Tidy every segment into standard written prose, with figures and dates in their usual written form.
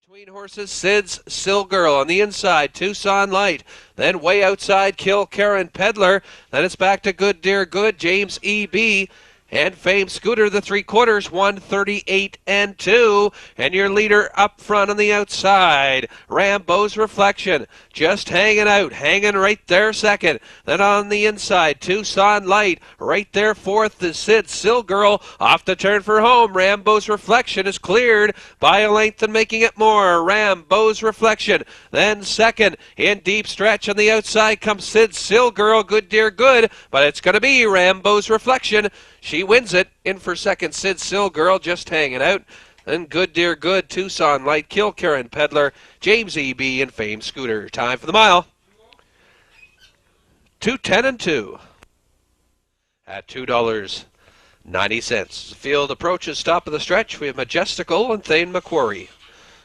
Between horses, Sid's Silgirl on the inside, Tucson Light. Then way outside, Kill Karen Peddler. Then it's back to Good Dear Good, James E.B. And Fame Scooter, the 3/4, 138 and 2. And your leader up front on the outside, Rambo's Reflection, just hanging out, hanging right there second. Then on the inside, Tucson Light, right there fourth is Sid Silgirl. Off the turn for home, Rambo's Reflection is cleared by a length and making it more. Rambo's Reflection. Then second, in deep stretch on the outside comes Sid Silgirl, Good Dear Good, but it's going to be Rambo's Reflection. She wins it. In for second, Sid Silgirl, just hanging out. Then Good Dear Good, Tucson Light, Kill Karen Peddler, James E.B. and Fame Scooter. Time for the mile. 2:10 and 2 at $2.90. The field approaches top of the stretch. We have Majestical and Thane Macquarie.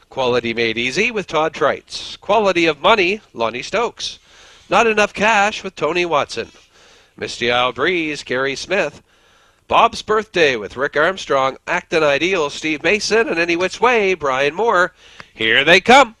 Quality Made Easy with Todd Trites. Quality of Money, Lonnie Stokes. Not Enough Cash with Tony Watson. Misty Isle Breeze, Gary Smith. Bob's Birthday with Rick Armstrong, Acton Ideal, Steve Mason, and Any Which Way, Brian Moore. Here they come.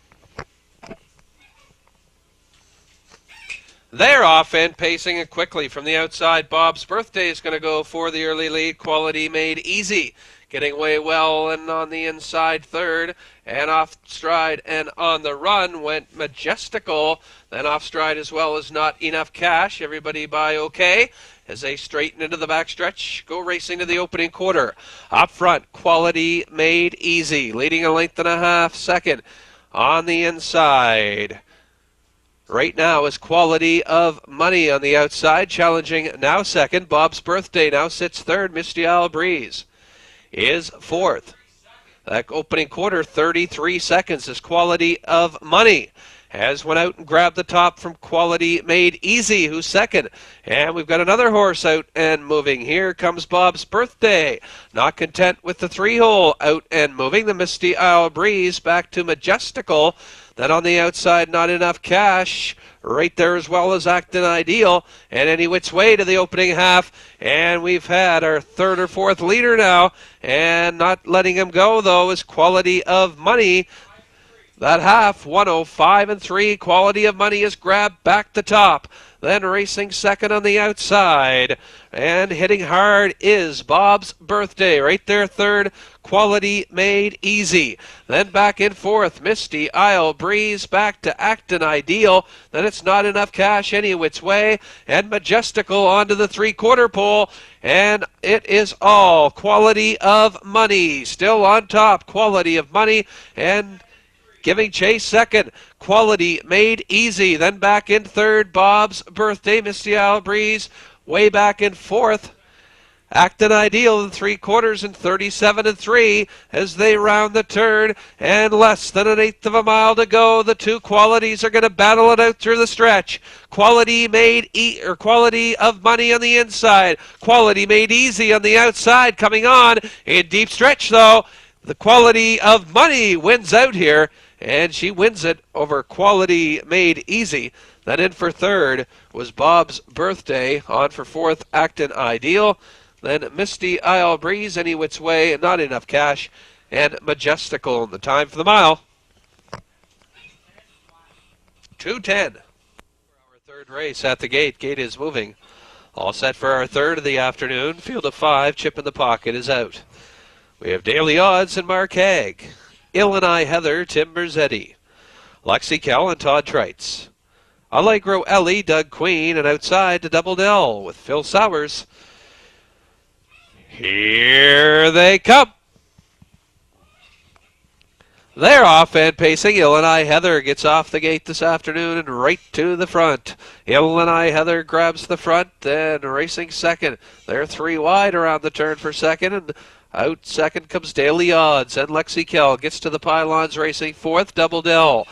They're off and pacing it quickly from the outside. Bob's Birthday is going to go for the early lead. Quality Made Easy, getting away well and on the inside third. And off stride and on the run went Majestical. Then off stride as well as Not Enough Cash. Everybody by okay as they straighten into the backstretch, go racing to the opening quarter. Up front, Quality Made Easy, leading a length and a half second. On the inside, right now is Quality of Money on the outside, challenging now second. Bob's Birthday now sits third. Misty Isle Breeze is fourth. That opening quarter, 33 seconds, is Quality of Money. Has went out and grabbed the top from Quality Made Easy, who's second. And we've got another horse out and moving. Here comes Bob's Birthday. Not content with the 3-hole, out and moving. The Misty Isle Breeze back to Majestical. Then on the outside, Not Enough Cash. Right there as well as Acton Ideal. And Any Which Way to the opening half. And we've had our third or fourth leader now. And not letting him go, though, is Quality of Money. That half, 105 and 3. Quality of Money is grabbed back to top. Then racing second on the outside. And hitting hard is Bob's Birthday. Right there third, Quality Made Easy. Then back in fourth, Misty Isle Breeze back to Acton Ideal. Then it's Not Enough Cash, Any Which Way. And Majestical onto the 3/4 pole. And it is all Quality of Money. Still on top, Quality of Money. And giving chase second, Quality Made Easy. Then back in third, Bob's Birthday, Misty Isle Breeze. Way back in fourth, Acton Ideal, the 3/4 and 37 and 3 as they round the turn. And less than an eighth of a mile to go. The two qualities are going to battle it out through the stretch. Quality Quality of Money on the inside. Quality Made Easy on the outside coming on. In deep stretch though, the Quality of Money wins out here. And she wins it over Quality Made Easy. Then in for third was Bob's Birthday. On for fourth, Acton Ideal. Then Misty Isle Breeze, Any Which Way, Not Enough Cash, and Majestical. The time for the mile, 2:10. Our third race at the gate. Gate is moving. All set for our third of the afternoon. Field of 5, Chip in the Pocket is out. We have Daily Odds and Mark Haig. Illini Heather, Tim Berzetti. Lexi Kell and Todd Trites. Allegro Ellie, Doug Queen, and outside to Double Dell with Phil Sowers. Here they come. They're off and pacing. Illini Heather gets off the gate this afternoon and right to the front. Illini Heather grabs the front and racing second. They're 3 wide around the turn for second, and out second comes Daily Odds, and Lexi Kell gets to the pylons racing fourth. Double Dell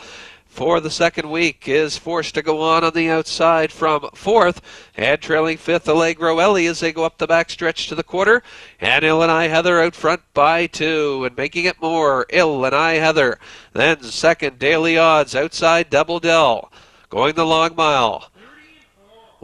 for the second week is forced to go on the outside from fourth, and trailing fifth Allegro Ellie as they go up the backstretch to the quarter. And Illini Heather out front by 2 and making it more. Illini Heather. Then second Daily Odds, outside Double Dell going the long mile.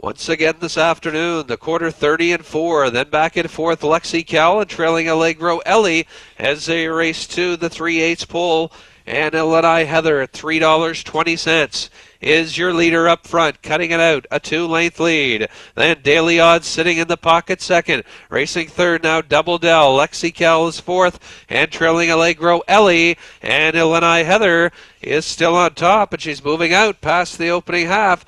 Once again this afternoon, the quarter 30 and 4. Then back in fourth, Lexi Kell and trailing Allegro Ellie as they race to the 3/8 pole. and Illini Heather at $3.20 is your leader up front, cutting it out, a 2-length lead. Then Daily Odds sitting in the pocket second. Racing third now, Double Dell. Lexi Kell is fourth, and trailing Allegro Ellie. And Illini Heather is still on top, but she's moving out past the opening half.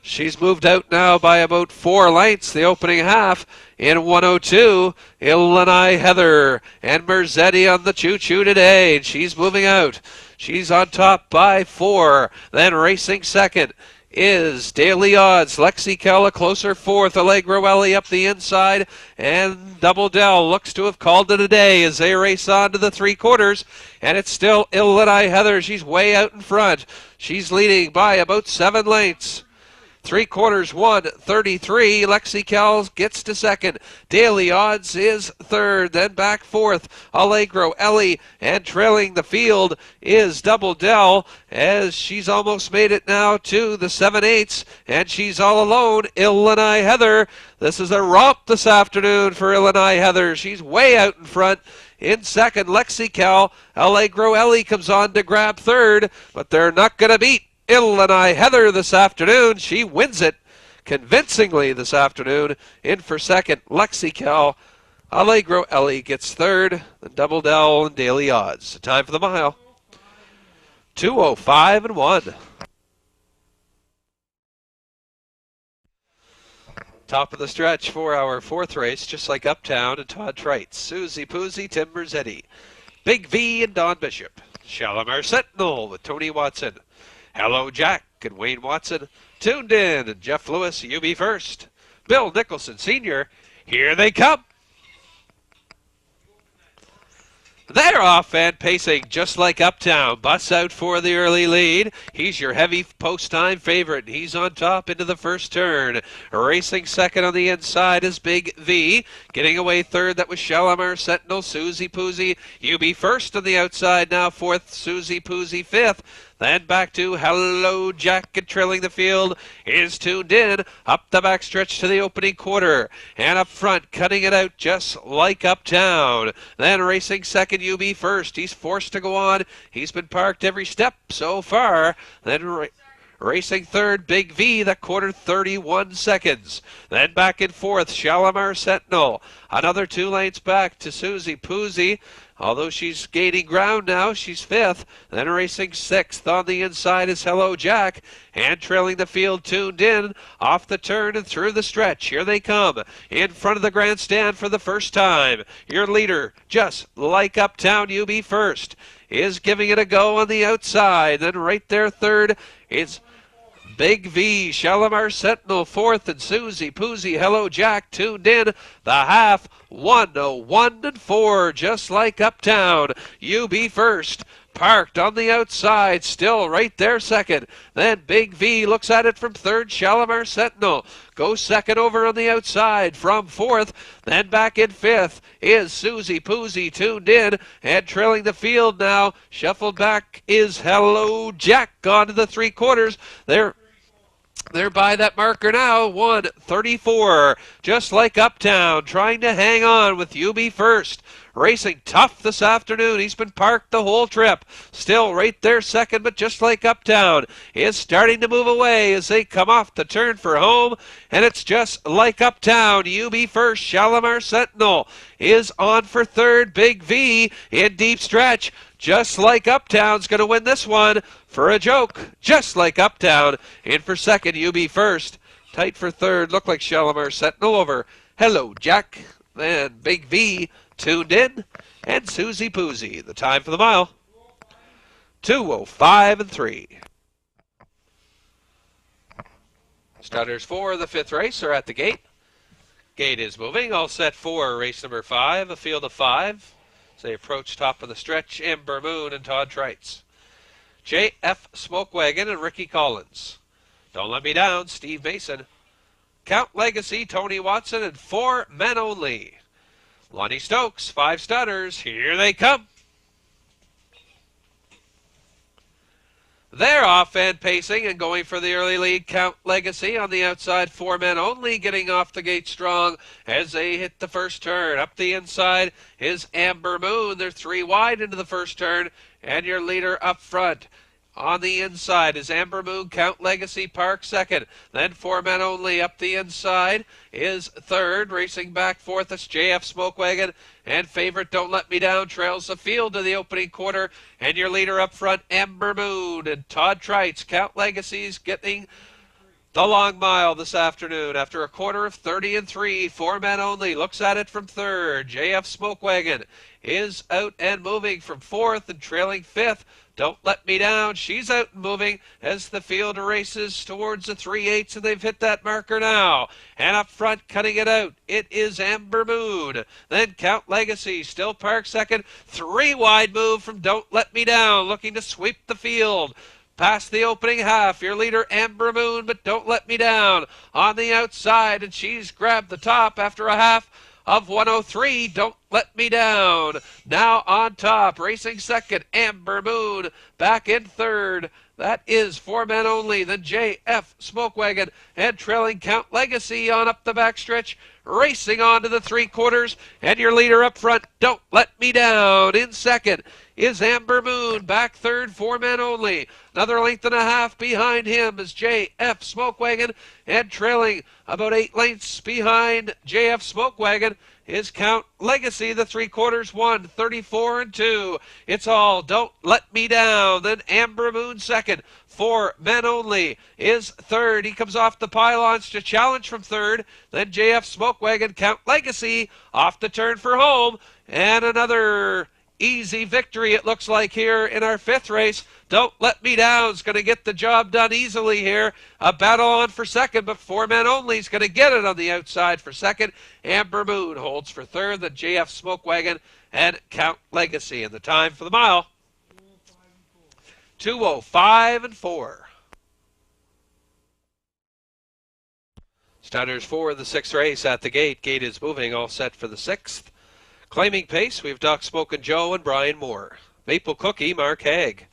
She's moved out now by about 4 lengths, the opening half. In 102, Illini Heather and Merzetti on the choo-choo today. And she's moving out. She's on top by 4. Then racing second is Daily Odds. Lexi Kell a closer fourth. Allegro Ellie up the inside. And Double Dell looks to have called it a day as they race on to the 3/4. And it's still Illini Heather. She's way out in front. She's leading by about 7 lengths. 3/4, 1:33. Lexi Kell gets to second. Daily Odds is third, then back fourth. Allegro Ellie, and trailing the field is Double Dell as she's almost made it now to the 7/8, and she's all alone. Illini Heather. This is a romp this afternoon for Illini Heather. She's way out in front. In second, Lexi Kell. Allegro Ellie comes on to grab third, but they're not going to beat Illini Heather this afternoon. She wins it convincingly this afternoon. In for second, Lexi Kell. Allegro Ellie gets third. Then Double Dell and Daily Odds. Time for the mile. 2:05 and 1. Top of the stretch for our fourth race, just like Uptown and Todd Trites. Susie Poozy, Tim Merzetti. Big V and Don Bishop. Shalimar Sentinel with Tony Watson. Hello Jack and Wayne Watson tuned in, and Jeff Lewis, you be first. Bill Nicholson Sr., here they come. They're off and pacing just like Uptown. Bus out for the early lead. He's your heavy post-time favorite. He's on top into the first turn. Racing second on the inside is Big V. Getting away third, that was Shalimar Sentinel. Susie Poozy, you be first on the outside now. Fourth, Susie Poozy fifth. Then back to Hello Jack, and trailing the field is Tuned In. Up the backstretch to the opening quarter. And up front, cutting it out just like Uptown. Then racing second, UB first. He's forced to go on. He's been parked every step so far. Then racing third, Big V, that quarter 31 seconds. Then back in fourth, Shalimar Sentinel. Another 2 lanes back to Susie Poozy. Although she's gaining ground now, she's fifth. Then racing sixth on the inside is Hello Jack. And trailing the field, Tuned In. Off the turn and through the stretch. Here they come. In front of the grandstand for the first time. Your leader, just like Uptown, you be first, is giving it a go on the outside. Then right there third is Big V, Shalimar Sentinel fourth, and Susie Poozy, Hello Jack, Tuned In. The half, 1:01 and 4, just like Uptown. You be first. Parked on the outside, still right there second. Then Big V looks at it from third, Shalimar Sentinel. Goes second over on the outside from fourth. Then back in fifth is Susie Poozy, Tuned In. And trailing the field now, shuffled back is Hello Jack on to the 3/4. They're by that marker now, 1:34, just like Uptown, trying to hang on with UB first. Racing tough this afternoon. He's been parked the whole trip. Still right there second, but just like Uptown, is starting to move away as they come off the turn for home. And it's just like Uptown. UB first, Shalimar Sentinel is on for third. Big V in deep stretch. Just like Uptown's going to win this one for a joke. Just like Uptown. In for second, UB first. Tight for third. Looked like Shalimar Sentinel over Hello Jack. Then Big V, Tuned In, and Susie Poozy. The time for the mile, 2:05 and 3. Starters for the fifth race are at the gate. Gate is moving. All set for race number 5, a field of 5. As they approach top of the stretch, Amber Moon and Todd Trites. J.F. Smokewagon and Ricky Collins. Don't Let Me Down, Steve Mason. Count Legacy, Tony Watson, and 4 Men Only. Lonnie Stokes, 5 starters. Here they come. They're off and pacing and going for the early lead. Count Legacy on the outside, 4 men only, getting off the gate strong as they hit the first turn. Up the inside is Amber Moon. They're 3 wide into the first turn, and your leader up front. On the inside is Amber Moon, Count Legacy, Park second. Then 4 men only. Up the inside is third. Racing back fourth is JF Smoke Wagon. And favorite Don't Let Me Down trails the field to the opening quarter. And your leader up front, Amber Moon. And Todd Trites, Count Legacy's getting the long mile this afternoon. After a quarter of 30 and 3, 4 men only. Looks at it from third. JF Smoke Wagon is out and moving from fourth and trailing fifth. Don't Let Me Down, she's out and moving as the field races towards the 3/8, and they've hit that marker now. And up front, cutting it out, it is Amber Moon. Then Count Legacy, still Park second. 3 wide move from Don't Let Me Down, looking to sweep the field. Past the opening half, your leader Amber Moon, but Don't Let Me Down on the outside, and she's grabbed the top after a half of 103. Don't Let Me Down now on top, racing second, Amber Moon back in third. That is 4 men only. Then JF Smoke Wagon and trailing Count Legacy on up the backstretch, racing on to the 3/4, and your leader up front, Don't Let Me Down. In second is Amber Moon, back third, 4 men only. Another length and a half behind him is JF Smoke Wagon, and trailing about 8 lengths behind JF Smoke Wagon is Count Legacy, the 3/4, 1:34 and 2. It's all Don't Let Me Down. Then Amber Moon second. 4 men only is third. He comes off the pylons to challenge from third. Then JF Smoke Wagon, Count Legacy off the turn for home. And another easy victory, it looks like, here in our 5th race. Don't Let Me Down's going to get the job done easily here. A battle on for second, but 4 men only is going to get it on the outside for second. Amber Moon holds for third, then JF Smoke Wagon and Count Legacy. And the time for the mile, 2:05 and 4. Starters for the 6th race at the gate. Gate is moving, all set for the 6th. Claiming pace, we've Doc Smokin' Joe and Brian Moore. Maple Cookie, Mark Haig.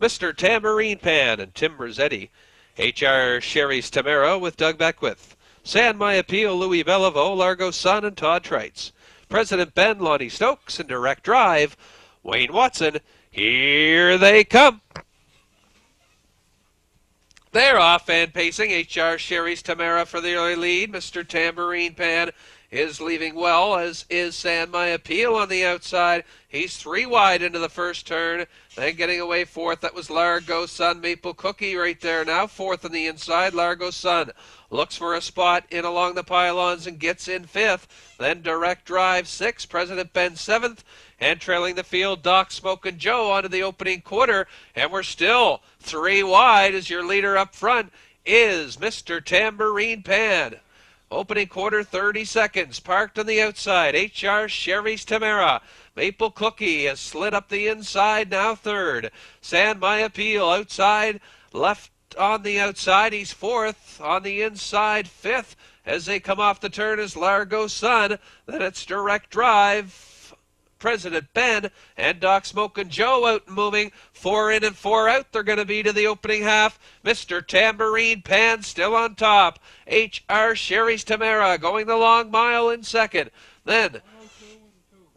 Mr. Tambourine Pan and Tim Rossetti. H.R. Sherry's Tamara with Doug Beckwith. San My Appeal, Louis Bellevaux, Largo Sun, and Todd Trites. President Ben, Lonnie Stokes, and Direct Drive, Wayne Watson. Here they come. They're off and pacing. H.R. Sherry's Tamara for the early lead. Mr. Tambourine Pan is leaving well, as is San My Appeal on the outside. He's 3 wide into the first turn, then getting away fourth. That was Largo Sun. Maple Cookie right there now, fourth on the inside. Largo Sun looks for a spot in along the pylons and gets in 5th. Then Direct Drive 6th, President Ben 7th, and trailing the field, Doc Smokin' Joe onto the opening quarter. And we're still 3 wide as your leader up front is Mr. Tambourine Pan. Opening quarter, 30 seconds. Parked on the outside, H.R. Sherry's Tamara. Maple Cookie has slid up the inside, now third. San My Appeal outside, left on the outside. He's 4th. On the inside, 5th. As they come off the turn is Largo Sun. Then it's Direct Drive, President Ben, and Doc Smokin' Joe out and moving. 4 in and 4 out they're going to be to the opening half. Mr. Tambourine Pan still on top. H.R. Sherry's Tamara going the long mile in second. Then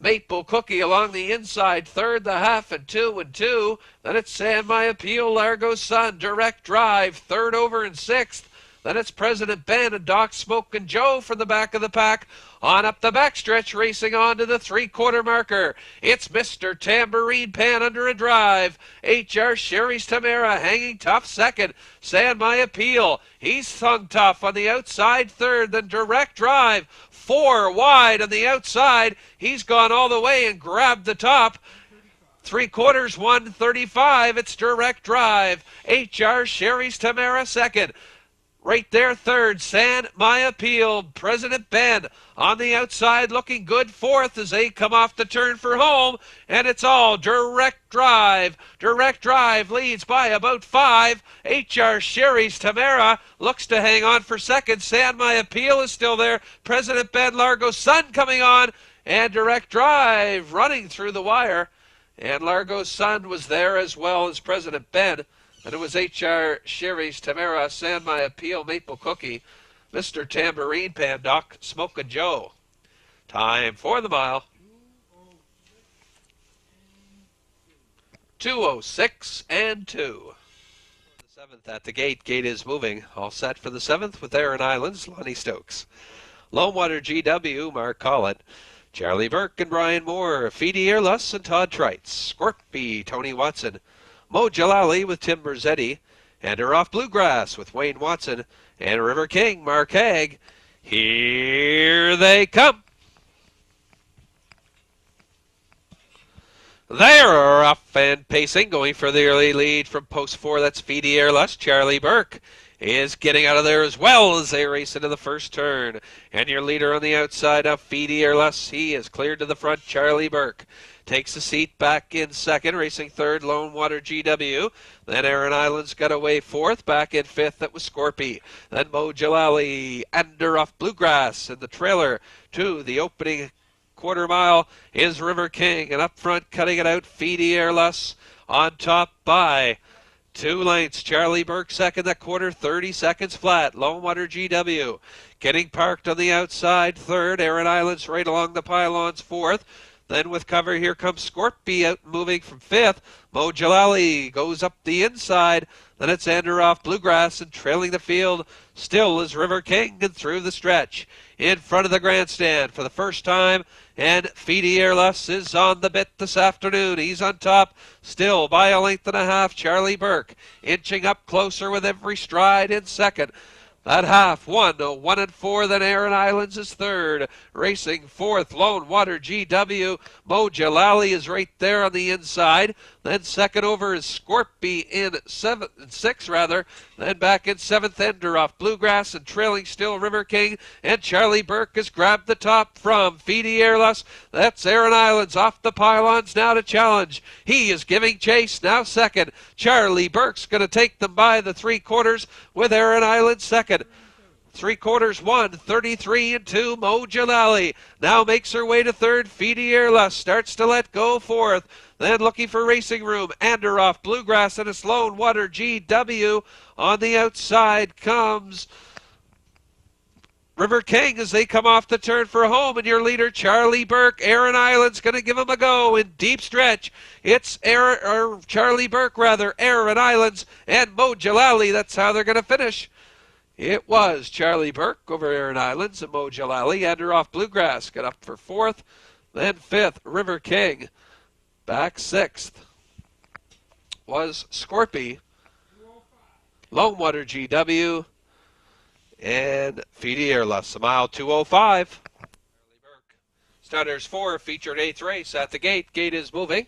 Maple Cookie along the inside, third, the half, and 2 and 2. Then it's San My Appeal, Largo Sun, Direct Drive, third over and 6th. Then it's President Ben and Doc Smokin' Joe from the back of the pack. On up the backstretch, racing on to the 3/4 marker. It's Mr. Tambourine Pan under a drive. H.R. Sherry's Tamara hanging tough second. San My Appeal, he's hung tough on the outside third. Then Direct Drive, 4 wide on the outside. He's gone all the way and grabbed the top. 3/4, 1:35. It's Direct Drive. H.R. Sherry's Tamara second. Right there, third, San My Appeal. President Ben on the outside looking good, fourth as they come off the turn for home. And it's all Direct Drive. Direct Drive leads by about 5. H.R. Sherry's Tamara looks to hang on for second. San My Appeal is still there. President Ben, Largo Sun coming on. And Direct Drive running through the wire. And Largo Sun was there as well as President Ben. And it was H.R. Sherry's Tamara, San My Appeal Maple Cookie, Mr. Tambourine Pandoc, Smokin' Joe. Time for the mile. 2:06 and 2. The 7th at the gate. Gate is moving. All set for the 7th with Aran Islands, Lonnie Stokes. Lone Water GW, Mark Collett. Charlie Burke and Brian Moore. Feedy Earless and Todd Trites. Scorpy, Tony Watson. Mo Jalali with Tim Berzetti. Ender Off Bluegrass with Wayne Watson. And River King, Mark Haig. Here they come. They're off and pacing, going for the early lead from post 4. That's Feedy Airless. Charlie Burke is getting out of there as well as they race into the first turn. And your leader on the outside of Feedy Airless, he is cleared to the front. Charlie Burke takes the seat back in second, racing third, Lone Water GW. Then Aran Islands got away fourth, back in fifth, that was Scorpy. Then Mo Jalali, Ender Off Bluegrass in the trailer to the opening quarter mile is River King, and up front cutting it out, Feedy Airless on top by 2 lengths. Charlie Burke second, that quarter, 30 seconds flat. Lone Water GW getting parked on the outside third. Aran Islands right along the pylons fourth. Then with cover, here comes Scorpy out moving from fifth. Mo Jalali goes up the inside. Then it's Ender Off Bluegrass, and trailing the field still is River King and through the stretch. In front of the grandstand for the first time, and Feedy Airless is on the bit this afternoon. He's on top still by a length and a half. Charlie Burke inching up closer with every stride in second. That half won, 1 and 4. Then Aran Islands is third. Racing fourth, Lone Water GW. Mo Jalali is right there on the inside. Then second over is Scorpy in 6 rather. Then back in seventh, Ender Off Bluegrass, and trailing still River King. And Charlie Burke has grabbed the top from Feedy Airless. That's Aran Islands off the pylons now to challenge. He is giving chase now second. Charlie Burke's going to take them by the 3/4 with Aran Islands second. 3/4 1, 33 and 2. Mo Jalali now makes her way to third. Feedy Airless starts to let go fourth. Then looking for racing room, Ender Off Bluegrass, and it's Lone Water GW. On the outside comes River King as they come off the turn for home, and your leader Charlie Burke. Aran Islands going to give him a go in deep stretch. It's Charlie Burke rather, Aran Islands, and Mo Jalali. That's how they're going to finish. It was Charlie Burke over Aran Islands, and Mo Jalali. Ender Off Bluegrass got up for fourth. Then fifth, River King. Back sixth was Scorpy, Lone Water GW, and Feedy Airless. A mile 2:05. Charlie Burke. Starters 4, featured 8th race at the gate. Gate is moving.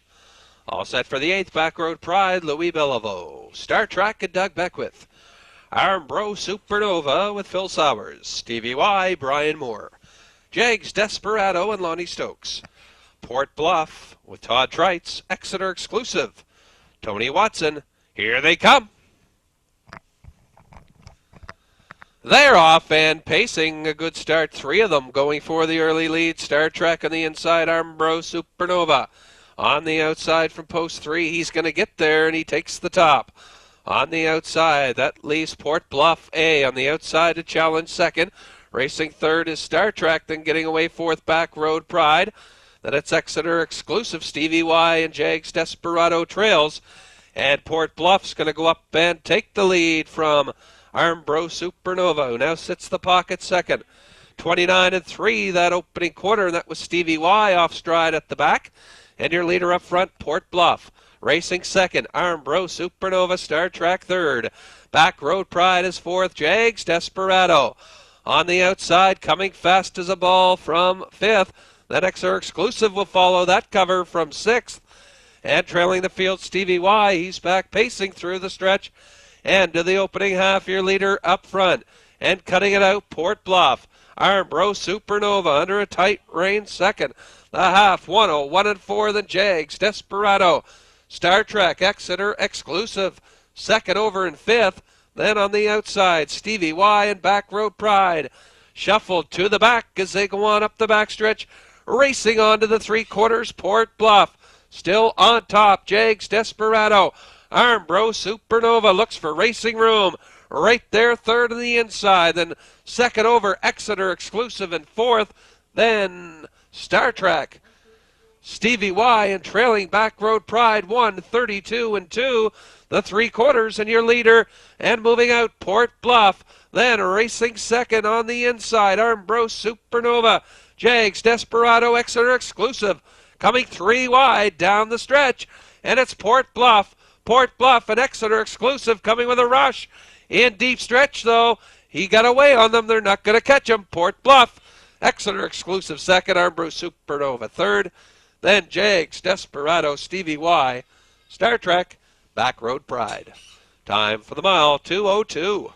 All set for the 8th. Back Road Pride, Louis Beliveau. Star Trek and Doug Beckwith. Armbro Supernova with Phil Sowers. Stevie Y, Brian Moore. Jags Desperado and Lonnie Stokes. Port Bluff with Todd Trites, Exeter exclusive. Tony Watson, here they come. They're off and pacing. A good start. 3 of them going for the early lead. Star Trek on the inside, Armbro Supernova. On the outside from post 3, he's going to get there, and he takes the top. On the outside, that leaves Port Bluff A on the outside to challenge second. Racing third is Star Trek, then getting away fourth, Back Road Pride. Then it's Exeter exclusive, Stevie Y and Jags Desperado trails. And Port Bluff's going to go up and take the lead from Armbro Supernova, who now sits the pocket second. 29 and 3 that opening quarter, and that was Stevie Y off stride at the back. And your leader up front, Port Bluff. Racing second, Armbro Supernova, Star Trek third. Back Road Pride is fourth, Jags Desperado. On the outside, coming fast as a ball from fifth. Then Exeter exclusive will follow that cover from 6th. And trailing the field, Stevie Y. He's back pacing through the stretch. And to the opening half, your leader up front. And cutting it out, Port Bluff. Armbro Supernova under a tight rein second. The half, 1:01 and 4, then Jags Desperado. Star Trek Exeter exclusive. Second over in 5th. Then on the outside, Stevie Y and Back Road Pride. Shuffled to the back as they go on up the backstretch. Racing on to the 3/4, Port Bluff. Still on top, Jags Desperado. Armbro Supernova looks for racing room. Right there, third on the inside. Then second over, Exeter Exclusive in fourth. Then Star Trek. Stevie Y and trailing Back Road Pride 1:32 and 2. The 3/4 and your leader. And moving out, Port Bluff. Then racing second on the inside, Armbro Supernova. Jags Desperado Exeter Exclusive coming 3 wide down the stretch. And it's Port Bluff. Port Bluff and Exeter Exclusive coming with a rush. In deep stretch, though, he got away on them. They're not going to catch him. Port Bluff. Exeter Exclusive second, Armbro Supernova third. Then Jags, Desperado, Stevie Y, Star Trek, Back Road Pride. Time for the mile, 2:02.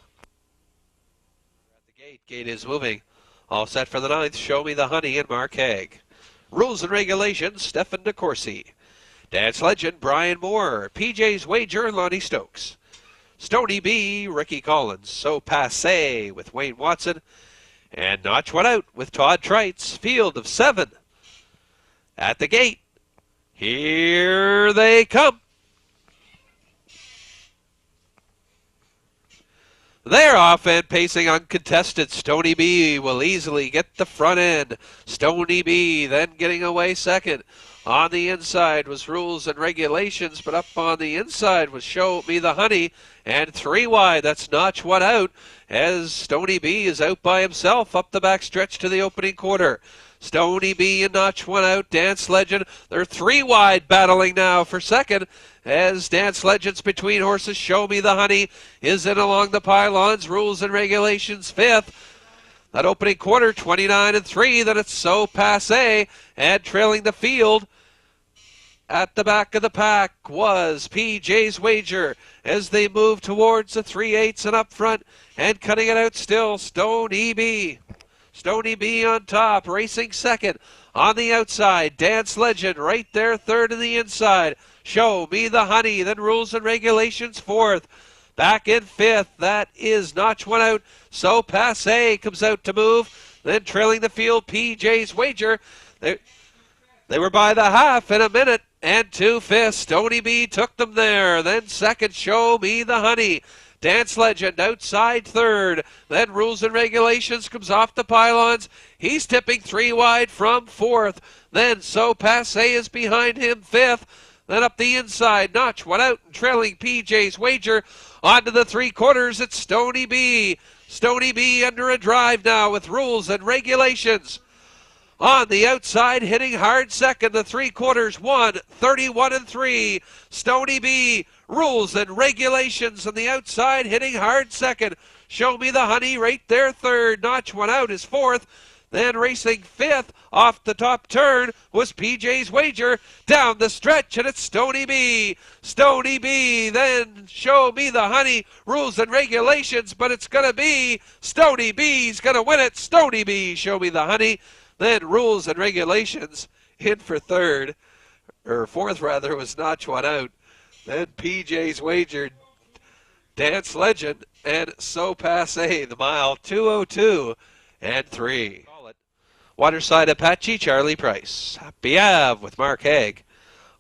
At the gate is moving. All set for the 9th, Show Me the Honey and Mark Haig. Rules and regulations, Stefan DeCourcy. Dance legend, Brian Moore. PJ's Wager, Lonnie Stokes. Stony B, Ricky Collins. So Passe with Wayne Watson. And Notch One Out with Todd Trites. Field of 7. At the gate, here they come. They're off and pacing uncontested. Stony B will easily get the front end. Stony B then getting away second. On the inside was Rules and Regulations, but up on the inside was Show Me the Honey. And 3 wide, that's Notch One Out, as Stony B is out by himself up the back stretch to the opening quarter. Stony B and Notch One Out, Dance Legend. They're 3 wide battling now for second as Dance Legends between horses. Show Me the Honey is in along the pylons. Rules and Regulations 5th. That opening quarter, 29 and 3. Then it's So Passe, and trailing the field at the back of the pack was PJ's Wager as they move towards the 3/8 and up front, and cutting it out still, Stony B. Stony B on top, racing second. On the outside, Dance Legend right there, third on the inside. Show Me the Honey, then Rules and Regulations 4th. Back in 5th, that is Notch One Out. So Passe comes out to move. Then trailing the field, PJ's Wager. They were by the half in a minute and 2/5. Stony B took them there. Then second, Show Me the Honey. Dance Legend outside third. Then Rules and Regulations comes off the pylons. He's tipping 3 wide from 4th. Then So Passe is behind him 5th. Then up the inside, Notch One Out and trailing PJ's Wager. Onto the 3/4, it's Stony B. Stony B under a drive now with Rules and Regulations. On the outside, hitting hard second, the 3/4, 1:31 and 3. Stony B, Rules and Regulations on the outside, hitting hard second. Show Me the Honey right there third. Notch One Out is 4th. Then racing 5th off the top turn was PJ's Wager down the stretch, and it's Stony B. Stony B, then Show Me the Honey, Rules and Regulations, but it's going to be Stony B's going to win it. Stony B, Show Me the Honey. Then Rules and Regulations in for third, or 4th rather, was Notch One Out. Then PJ's Wager, Dance Legend, and So Passe. The mile, 2:02 and 3. Waterside Apache, Charlie Price. Happy Ave with Mark Haig.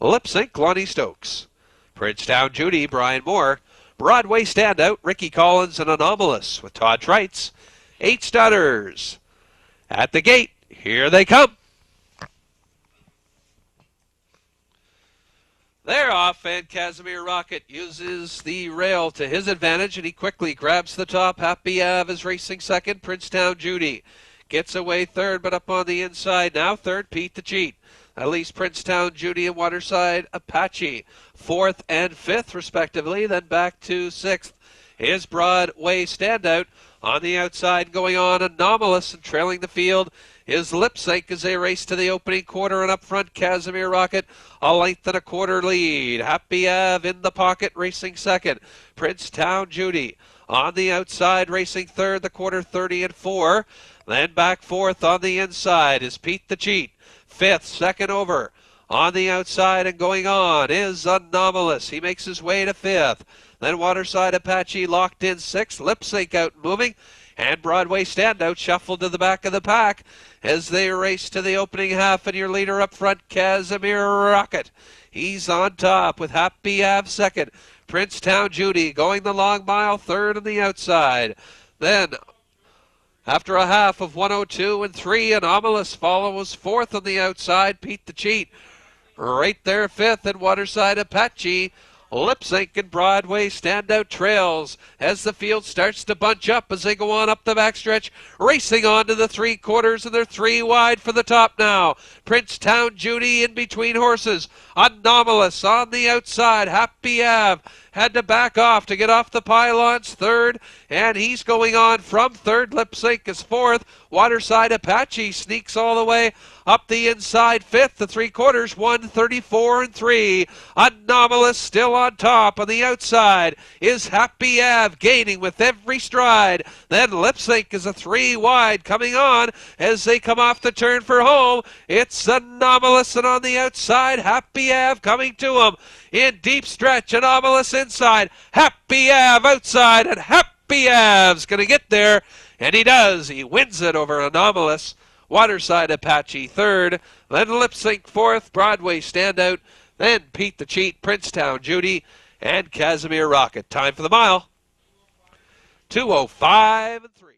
Lip Sync, Lonnie Stokes. Princetown Judy, Brian Moore. Broadway Standout, Ricky Collins, and Anomalous with Todd Trites. 8 Stutters. At the gate, here they come. They're off, and Casimir Rocket uses the rail to his advantage, and he quickly grabs the top. Happy Ave is racing second. Princetown Judy gets away third, but up on the inside now third, Pete the Cheat. At least Princetown Judy and Waterside Apache, 4th and 5th respectively. Then back to 6th is Broadway Standout. On the outside going on, Anomalous, and trailing the field is Lip Sync as they race to the opening quarter, and up front Casimir Rocket, a length and a quarter lead. Happy Ave in the pocket, racing second. Princetown Judy on the outside, racing third, the quarter 30 and 4. Then back 4th on the inside is Pete the Cheat. 5th, second over. On the outside and going on is Anomalous. He makes his way to 5th. Then Waterside Apache locked in 6th. Lip Sync out and moving. And Broadway Standout shuffled to the back of the pack as they race to the opening half. And your leader up front, Casimir Rocket. He's on top with Happy Ave second. Princetown Judy going the long mile, third on the outside. Then, after a half of 102 and 3, Anomalous follows fourth on the outside. Pete the Cheat right there fifth, and Waterside Apache. Lip Sync and Broadway standout trails as the field starts to bunch up as they go on up the backstretch, racing on to the 3/4, and they're 3 wide for the top now. Princetown Judy in between horses. Anomalous on the outside. Happy Ave had to back off to get off the pylons, third, and he's going on from third. Lip Sync is fourth. Waterside Apache sneaks all the way up the inside, fifth. The 3/4, 134 and 3. Anomalous still on top. On the outside is Happy Ave, gaining with every stride. Then Lip Sync is a 3 wide coming on as they come off the turn for home. It's Anomalous, and on the outside, Happy Ave coming to him. In deep stretch, Anomalous inside, Happy Ave outside, and Happy Ave's going to get there, and he does. He wins it over Anomalous. Waterside Apache third, then Lip Sync fourth, Broadway standout, then Pete the Cheat, Princetown Judy, and Casimir Rocket. Time for the mile, 2:05 and 3.